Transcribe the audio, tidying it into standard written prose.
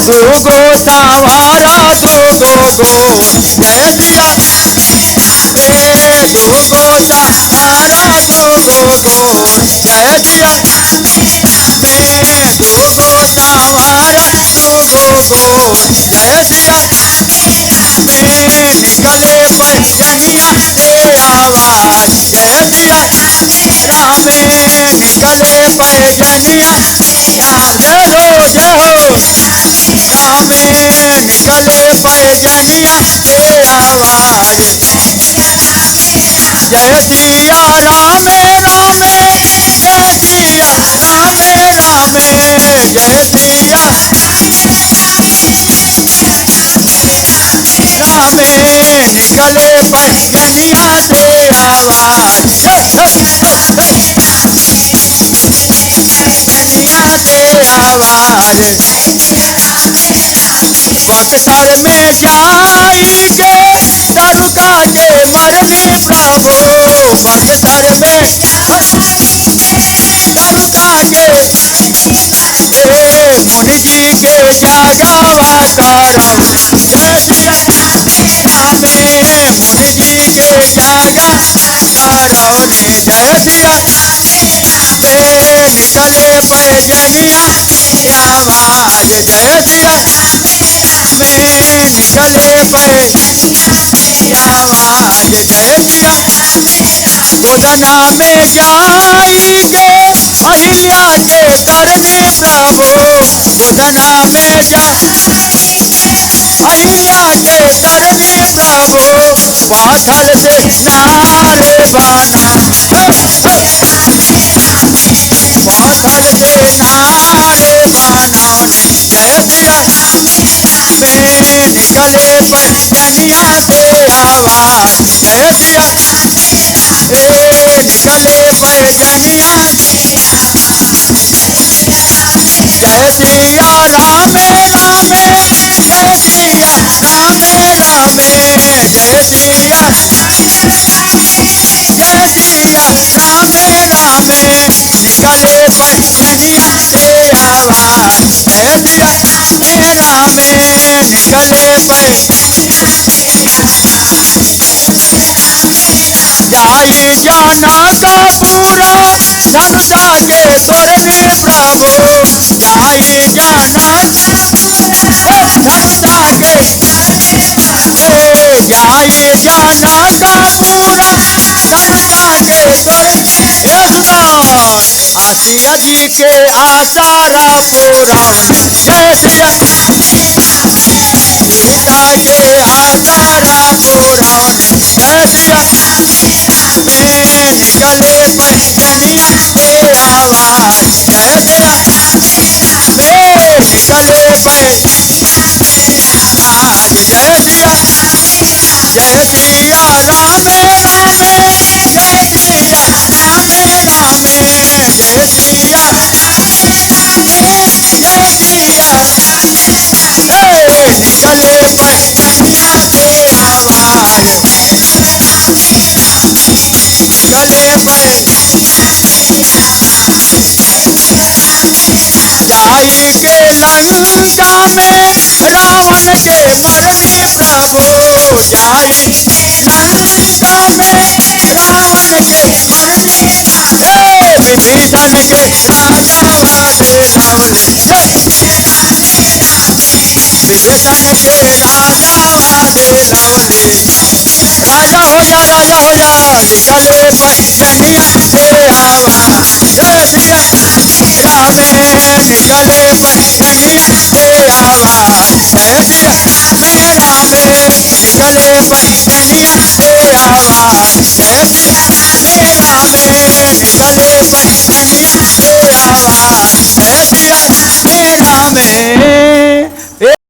दुगो सवारा दुगो गो जय सिया दुगो सवारा दुगो गो जय सिया दुगो सवारा दुगो गो जय सिया निकले पैजनिया से आवाज जय सिया राम निकले पैजनिया जय हो जय हो राम निकले पैजनिया से आवाज जय सिया राम राम जय सिया राम राम जय सिया राम निकले पैजनिया से आवाज पैजनिया से आवाज बक्सर में जाएंगे दरुका के मरनी प्रभु बक्सर में दरुका के मुनि जी के जागवा करम जय सिया राम मुनि जी के जागा करौने जय सिया निकले पैजनिया आवाज जय सिया निकले आवाज जय सिया गोदना में जाएंगे अहिल्या के करने प्रभु गोदना में जा अहिल्या के करने प्रभु पाथर से नारे बना पाथर से नारे बनौने जय सिया निकले पैजनिया से आवाज जय सिया निकले पैजनिया जय सिया राम राम जय सिया राम राम जय सिया जय सिया राम राम निकले पैजनिया से आवाज जय सिया राम निकले जाई जाना का पूरा धनुषा के स्वर्णी प्रभु जाई जाना धनुषा के जाई जाना का पूरा धनुषा के स्वर्णी आसिया जी के आचारा पूरौने जय सिया सीता के आचारा पूरौने जय सिया निकले पैजनिया से आवाज जय सिया निकले पैज जय सिया राम राम जय सिया राम राम जय सिया जय सिया निकले पैजनिया से आवाज निकले जाई के लंका में रावण के मरनी प्रभु जाई लंका में रावण के मरनी विभीषण के राजावा दिलौले विभीषण के राजावा दिलौले राजा हो जा निकले पैजनिया से आवाज जय सिया राम निकले पैजनिया से आवाज जय सिया राम निकले पैजनिया